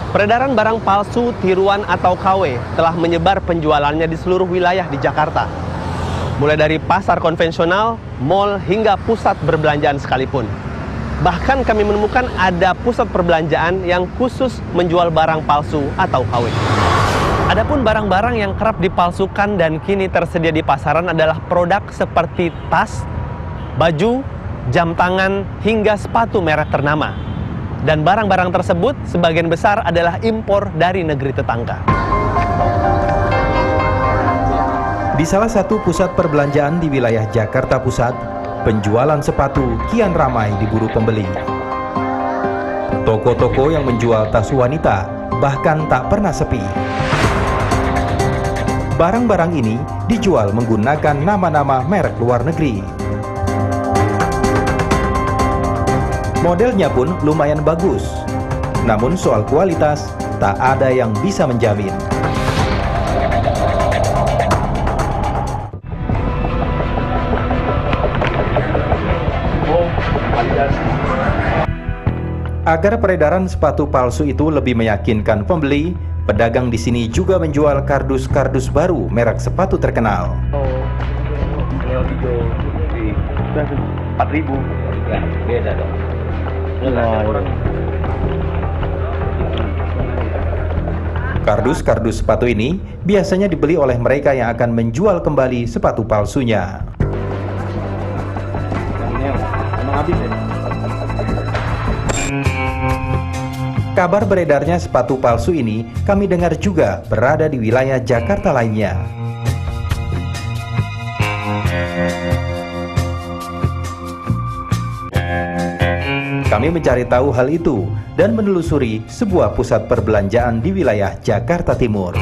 Peredaran barang palsu, tiruan atau KW telah menyebar penjualannya di seluruh wilayah di Jakarta. Mulai dari pasar konvensional, mal hingga pusat perbelanjaan sekalipun. Bahkan kami menemukan ada pusat perbelanjaan yang khusus menjual barang palsu atau KW. Adapun barang-barang yang kerap dipalsukan dan kini tersedia di pasaran adalah produk seperti tas, baju, jam tangan, hingga sepatu merek ternama. Dan barang-barang tersebut sebagian besar adalah impor dari negeri tetangga. Di salah satu pusat perbelanjaan di wilayah Jakarta Pusat, penjualan sepatu kian ramai diburu pembeli. Toko-toko yang menjual tas wanita bahkan tak pernah sepi. Barang-barang ini dijual menggunakan nama-nama merek luar negeri. Modelnya pun lumayan bagus. Namun soal kualitas, tak ada yang bisa menjamin. Agar peredaran sepatu palsu itu lebih meyakinkan pembeli, pedagang di sini juga menjual kardus-kardus baru merek sepatu terkenal. Kalau hijau di 4.000. Ya, beda dong. Kardus-kardus sepatu ini biasanya dibeli oleh mereka yang akan menjual kembali sepatu palsunya. Kabar beredarnya sepatu palsu ini kami dengar juga berada di wilayah Jakarta lainnya. Kami mencari tahu hal itu dan menelusuri sebuah pusat perbelanjaan di wilayah Jakarta Timur.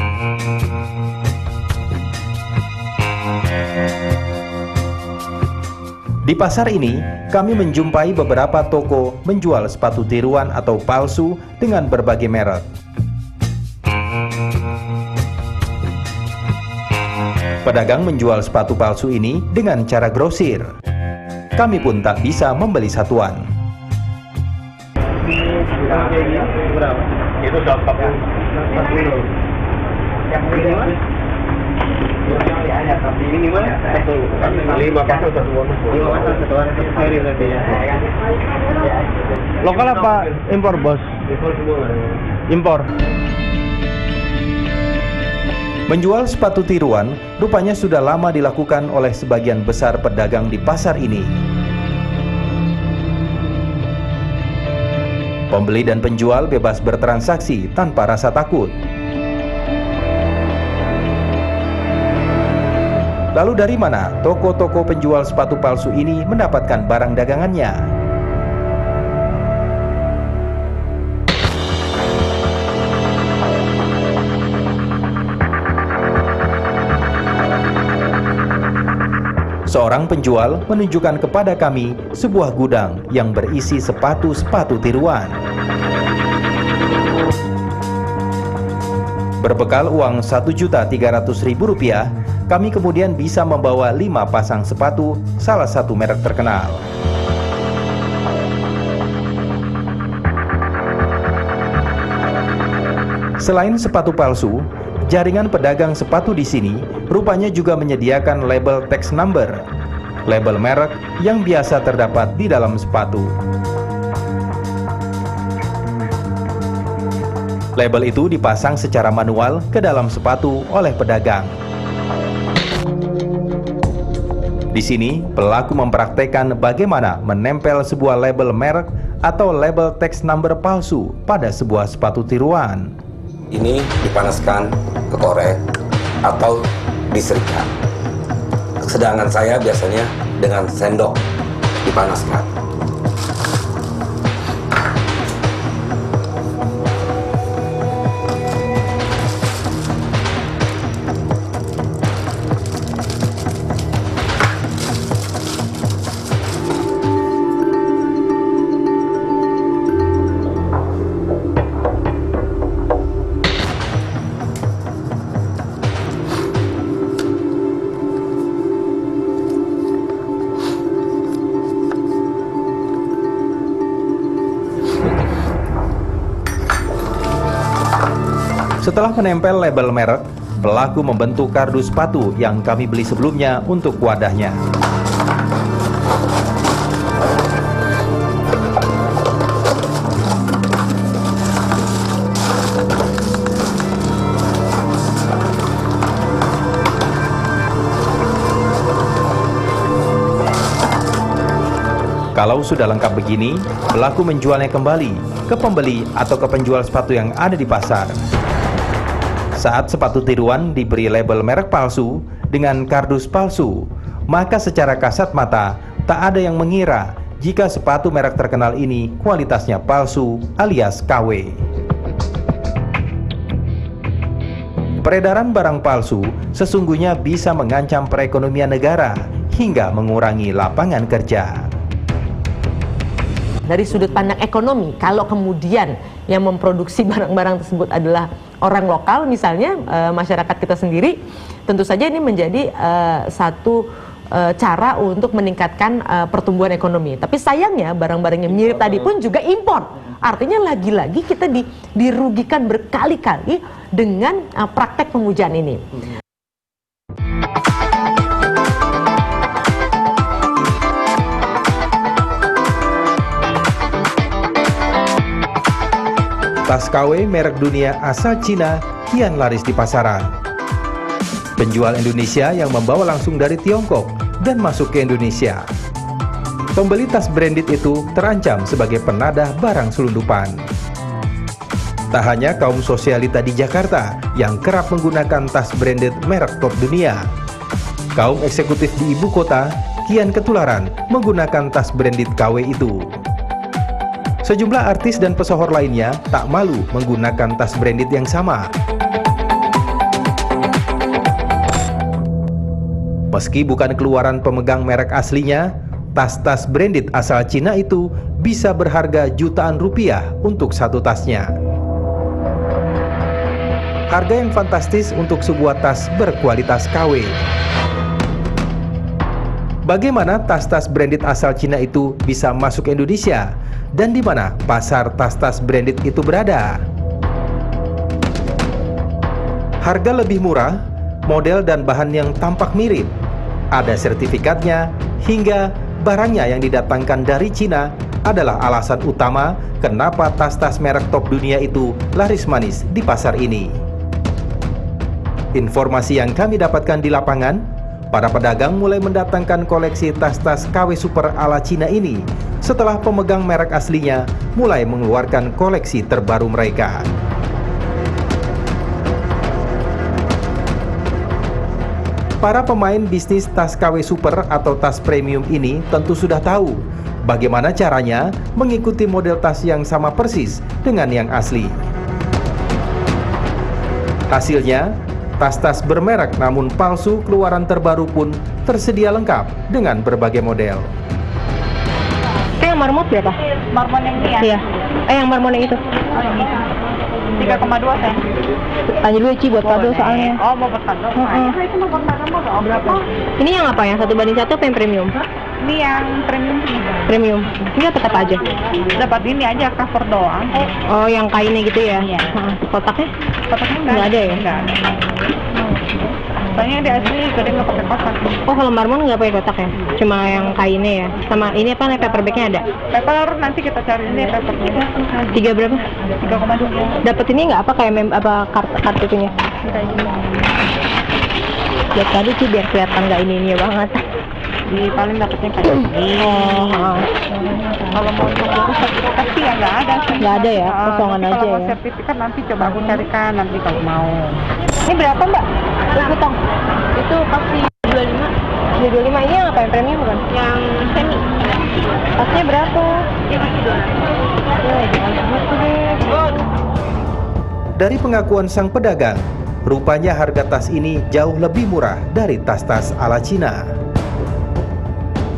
Di pasar ini, kami menjumpai beberapa toko menjual sepatu tiruan atau palsu dengan berbagai merek. Pedagang menjual sepatu palsu ini dengan cara grosir. Kami pun tak bisa membeli satuan. Itu 40. Yang minimal? Minimal 5 pasang satu warna seri berarti ya. Lokal apa impor, Bos? Impor semua. Impor. Menjual sepatu tiruan rupanya sudah lama dilakukan oleh sebagian besar pedagang di pasar ini. Pembeli dan penjual bebas bertransaksi tanpa rasa takut. Lalu dari mana toko-toko penjual sepatu palsu ini mendapatkan barang dagangannya? Seorang penjual menunjukkan kepada kami sebuah gudang yang berisi sepatu-sepatu tiruan. Berbekal uang Rp1.300.000, kami kemudian bisa membawa 5 pasang sepatu salah satu merek terkenal. Selain sepatu palsu, jaringan pedagang sepatu di sini rupanya juga menyediakan label tax number, label merek yang biasa terdapat di dalam sepatu. Label itu dipasang secara manual ke dalam sepatu oleh pedagang. Di sini, pelaku mempraktekkan bagaimana menempel sebuah label merek atau label tax number palsu pada sebuah sepatu tiruan. Ini dipanaskan ke korek atau diserika. Sedangkan saya biasanya dengan sendok dipanaskan. Setelah menempel label merek, pelaku membentuk kardus sepatu yang kami beli sebelumnya untuk wadahnya. Kalau sudah lengkap begini, pelaku menjualnya kembali ke pembeli atau ke penjual sepatu yang ada di pasar. Saat sepatu tiruan diberi label merek palsu dengan kardus palsu, maka secara kasat mata tak ada yang mengira jika sepatu merek terkenal ini kualitasnya palsu alias KW. Peredaran barang palsu sesungguhnya bisa mengancam perekonomian negara hingga mengurangi lapangan kerja. Dari sudut pandang ekonomi, kalau kemudian yang memproduksi barang-barang tersebut adalah orang lokal, misalnya masyarakat kita sendiri, tentu saja ini menjadi satu cara untuk meningkatkan pertumbuhan ekonomi. Tapi sayangnya barang-barang yang mirip tadi pun juga impor. Artinya lagi-lagi kita dirugikan berkali-kali dengan praktek pemujaan ini. Tas KW merek dunia asal Cina kian laris di pasaran. Penjual Indonesia yang membawa langsung dari Tiongkok dan masuk ke Indonesia. Pembeli tas branded itu terancam sebagai penadah barang selundupan. Tak hanya kaum sosialita di Jakarta yang kerap menggunakan tas branded merek top dunia. Kaum eksekutif di ibu kota kian ketularan menggunakan tas branded KW itu. Sejumlah artis dan pesohor lainnya tak malu menggunakan tas branded yang sama. Meski bukan keluaran pemegang merek aslinya, tas-tas branded asal Cina itu bisa berharga jutaan rupiah untuk satu tasnya. Harga yang fantastis untuk sebuah tas berkualitas KW. Bagaimana tas-tas branded asal Cina itu bisa masuk ke Indonesia? Dan di mana pasar tas-tas branded itu berada? Harga lebih murah, model dan bahan yang tampak mirip, ada sertifikatnya, hingga barangnya yang didatangkan dari Cina adalah alasan utama kenapa tas-tas merek top dunia itu laris manis di pasar ini. Informasi yang kami dapatkan di lapangan, para pedagang mulai mendatangkan koleksi tas-tas KW Super ala Cina ini setelah pemegang merek aslinya mulai mengeluarkan koleksi terbaru mereka. Para pemain bisnis tas KW Super atau tas premium ini tentu sudah tahu bagaimana caranya mengikuti model tas yang sama persis dengan yang asli. Hasilnya, tas-tas bermerek namun palsu keluaran terbaru pun tersedia lengkap dengan berbagai model. Yang marmot berapa? Marmon yang ini ya? Iya. Yang marmon yang itu? 3,2 saya. Tanya dulu Ci buat kado soalnya. Oh, mau buat kado? Itu mau buat kado mau berapa? Ini yang apa? Yang 1:1 apa yang premium? Ini yang premium. Premium. Ini dapat apa aja? Dapat ini aja, cover doang. Oh, yang kainnya gitu ya? Iya. Kotaknya? Kotaknya nggak ada ya? Nggak ada. Soalnya di asli gede nggak pakai kotak. Oh, kalau marmon nggak pakai kotak ya? Cuma yang kainnya ya? Sama ini apa nih, paper bagnya ada? Paper nanti kita cari ini papernya. 3 berapa? 3,2. Dapat ini nggak apa kayak kartu itunya? Lihat tadi sih biar kelihatan nggak ini banget. Di paling dapatnya kayak ini. Kalau mau untuk sertifikat sih ya nggak ada. Nggak ada ya? Kosongan aja kalau ya? mau sertifikat nanti coba aku carikan nanti kalau mau. Ini berapa Mbak? Utang? Itu pasti 25. 25 ini yang apa, yang premium bukan? Yang semi. Tasnya berapa? Ini masih 200. Dari pengakuan sang pedagang, rupanya harga tas ini jauh lebih murah dari tas-tas ala Cina.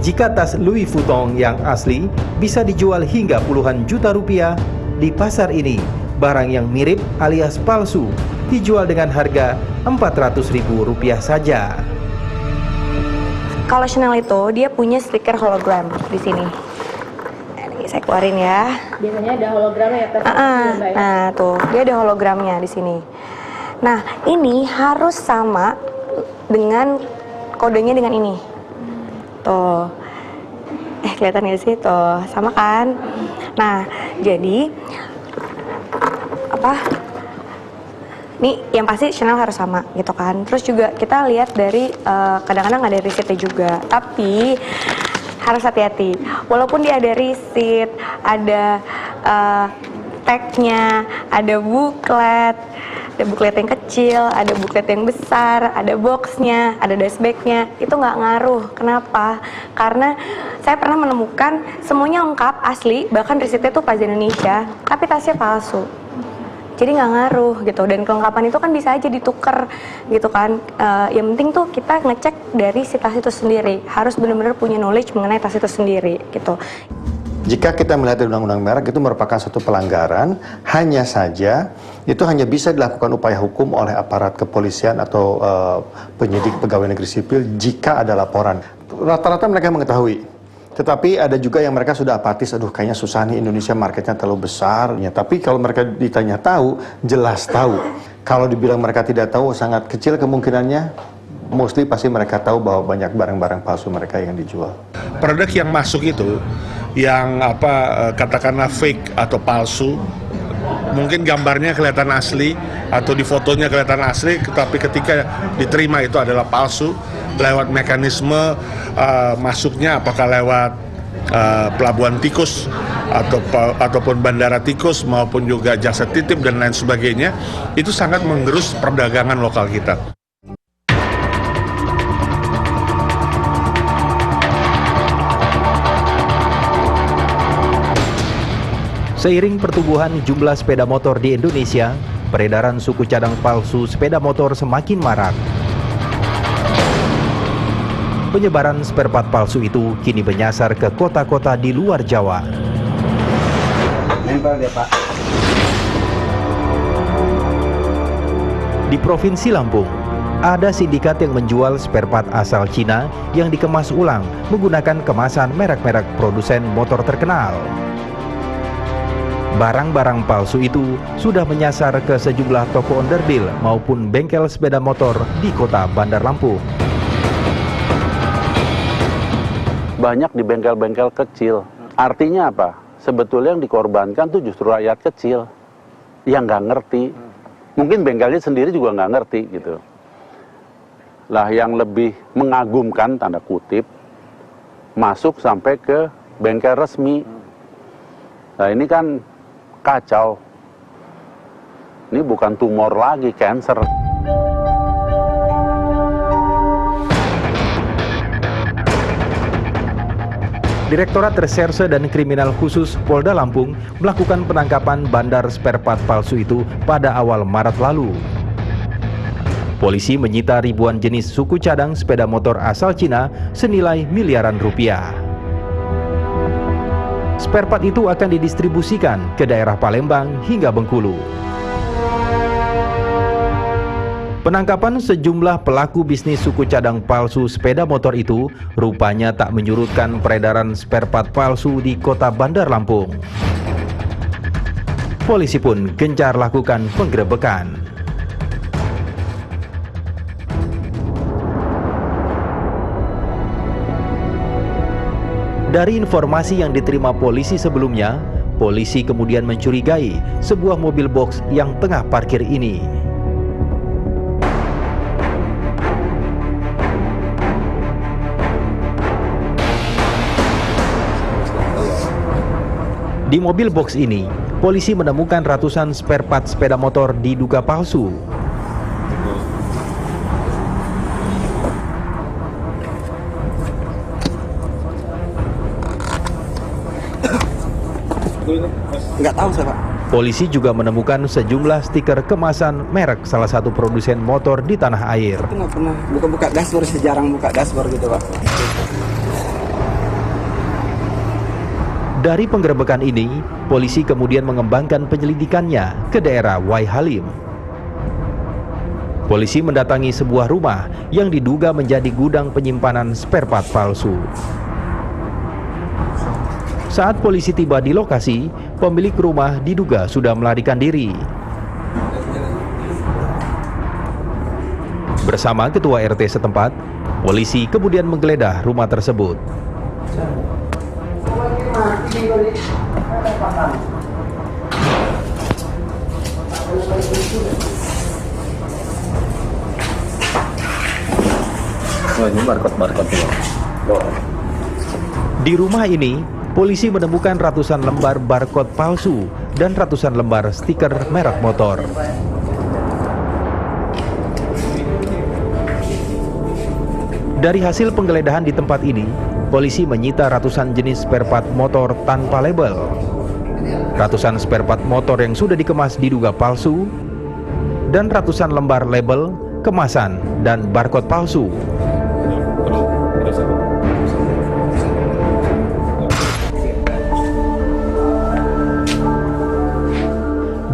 Jika tas Louis Vuitton yang asli bisa dijual hingga puluhan juta rupiah, di pasar ini barang yang mirip alias palsu dijual dengan harga Rp400.000 saja. Kalau Chanel itu dia punya stiker hologram di sini. Ini saya keluarin ya. Biasanya ada hologramnya ya? Nah tuh dia ada hologramnya di sini. Nah, ini harus sama dengan kodenya dengan ini. Tuh. Kelihatan gak sih? Tuh, sama kan? Nah, jadi nih yang pasti Chanel harus sama gitu kan. Terus juga kita lihat dari kadang-kadang ada receipt juga, tapi harus hati-hati. Walaupun dia ada receipt, ada tag-nya, ada buklet yang kecil, ada buklet yang besar, ada boxnya, ada dashback-nya, itu nggak ngaruh. Kenapa? Karena saya pernah menemukan semuanya lengkap, asli, bahkan resitnya tuh Plaza Indonesia, tapi tasnya palsu. Jadi nggak ngaruh gitu, dan kelengkapan itu kan bisa aja ditukar gitu kan. Yang penting tuh kita ngecek dari si tas itu sendiri, harus benar-benar punya knowledge mengenai tas itu sendiri gitu. Jika kita melihat dari Undang-Undang Merek itu merupakan satu pelanggaran, hanya saja itu hanya bisa dilakukan upaya hukum oleh aparat kepolisian atau penyidik pegawai negeri sipil jika ada laporan. Rata-rata mereka mengetahui, tetapi ada juga yang mereka sudah apatis, aduh kayaknya susah nih, Indonesia marketnya terlalu besar. Tapi kalau mereka ditanya tahu, jelas tahu. Kalau dibilang mereka tidak tahu, sangat kecil kemungkinannya. Mostly pasti mereka tahu bahwa banyak barang-barang palsu mereka yang dijual. Produk yang masuk itu, yang katakanlah fake atau palsu, mungkin gambarnya kelihatan asli atau di fotonya kelihatan asli, tetapi ketika diterima itu adalah palsu. Lewat mekanisme masuknya, apakah lewat pelabuhan tikus ataupun bandara tikus maupun juga jasa titip dan lain sebagainya, itu sangat menggerus perdagangan lokal kita. Seiring pertumbuhan jumlah sepeda motor di Indonesia, peredaran suku cadang palsu sepeda motor semakin marak. Penyebaran spare part palsu itu kini menyasar ke kota-kota di luar Jawa. Nempel dia, Pak. Di Provinsi Lampung, ada sindikat yang menjual spare part asal Cina yang dikemas ulang menggunakan kemasan merek-merek produsen motor terkenal. Barang-barang palsu itu sudah menyasar ke sejumlah toko onderdil maupun bengkel sepeda motor di kota Bandar Lampung. Banyak di bengkel-bengkel kecil. Artinya apa? Sebetulnya yang dikorbankan tuh justru rakyat kecil yang nggak ngerti. Mungkin bengkelnya sendiri juga nggak ngerti gitu. Lah yang lebih mengagumkan, tanda kutip, masuk sampai ke bengkel resmi. Nah ini kan kacau. Ini bukan tumor lagi, cancer. Direktorat Reserse dan Kriminal Khusus Polda Lampung melakukan penangkapan bandar spare part palsu itu pada awal Maret lalu. Polisi menyita ribuan jenis suku cadang sepeda motor asal Cina senilai miliaran rupiah. Spare part itu akan didistribusikan ke daerah Palembang hingga Bengkulu. Penangkapan sejumlah pelaku bisnis suku cadang palsu sepeda motor itu rupanya tak menyurutkan peredaran spare part palsu di kota Bandar Lampung. Polisi pun gencar lakukan penggerebekan. Dari informasi yang diterima polisi sebelumnya, polisi kemudian mencurigai sebuah mobil box yang tengah parkir ini. Di mobil box ini, polisi menemukan ratusan spare part sepeda motor diduga palsu. Nggak tahu saya, Pak. Polisi juga menemukan sejumlah stiker kemasan merek salah satu produsen motor di tanah air. Itu nggak pernah buka-buka dashboard, jarang buka dashboard gitu, Pak. Dari penggerebekan ini, polisi kemudian mengembangkan penyelidikannya ke daerah Wai Halim. Polisi mendatangi sebuah rumah yang diduga menjadi gudang penyimpanan spare part palsu. Saat polisi tiba di lokasi, pemilik rumah diduga sudah melarikan diri. Bersama ketua RT setempat, polisi kemudian menggeledah rumah tersebut. Ini barcode Di rumah ini, polisi menemukan ratusan lembar barcode palsu dan ratusan lembar stiker merek motor. Dari hasil penggeledahan di tempat ini, polisi menyita ratusan jenis spare part motor tanpa label. Ratusan spare part motor yang sudah dikemas diduga palsu, dan ratusan lembar label, kemasan, dan barcode palsu.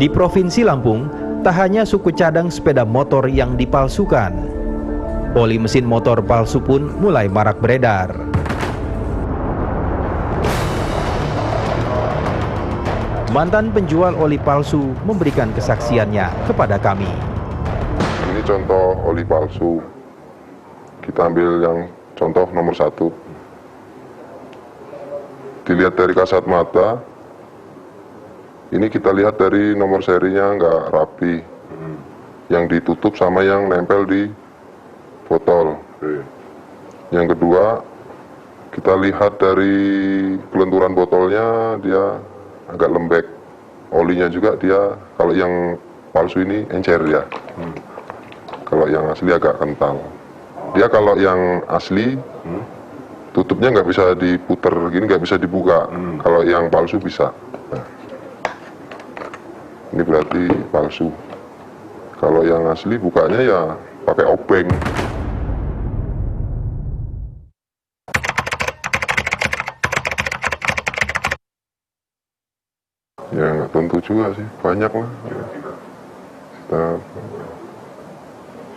Di Provinsi Lampung, tak hanya suku cadang sepeda motor yang dipalsukan, oli mesin motor palsu pun mulai marak beredar. Mantan penjual oli palsu memberikan kesaksiannya kepada kami. Ini contoh oli palsu. Kita ambil yang contoh nomor 1. Dilihat dari kasat mata, ini kita lihat dari nomor serinya nggak rapi. Yang ditutup sama yang nempel di botol. Yang kedua, kita lihat dari kelenturan botolnya, dia agak lembek. Olinya juga dia, kalau yang palsu ini encer ya. Kalau yang asli agak kental. Dia kalau yang asli, tutupnya nggak bisa diputer gini, nggak bisa dibuka. Kalau yang palsu bisa. Nah, ini berarti palsu. Kalau yang asli bukanya ya pakai obeng. Ya nggak tentu juga sih, banyak lah. Kita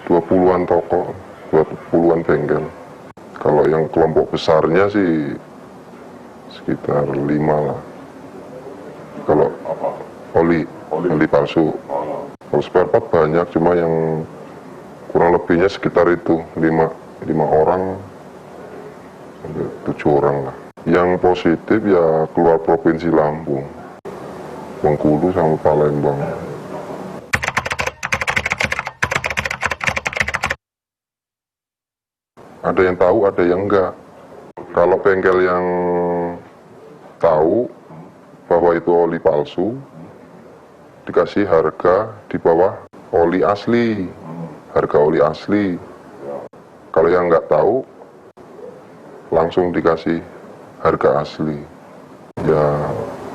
20-an toko, 20-an bengkel. Kalau yang kelompok besarnya sih sekitar 5 lah. Kalau oli palsu. Kalau spare part banyak, cuma yang kurang lebihnya sekitar itu 5 orang sampai 7 orang lah. Yang positif ya keluar Provinsi Lampung, Bengkulu sama Palembang. Ada yang tahu, ada yang enggak. Kalau bengkel yang tahu bahwa itu oli palsu, dikasih harga di bawah oli asli, harga oli asli. Kalau yang nggak tahu, langsung dikasih harga asli. Ya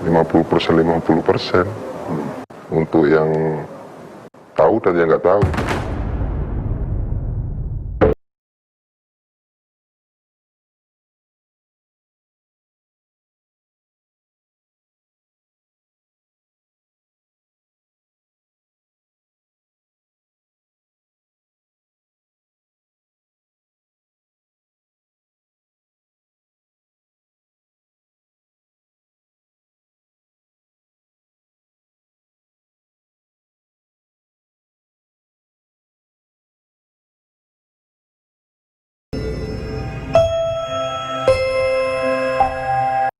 50% untuk yang tahu dan yang nggak tahu.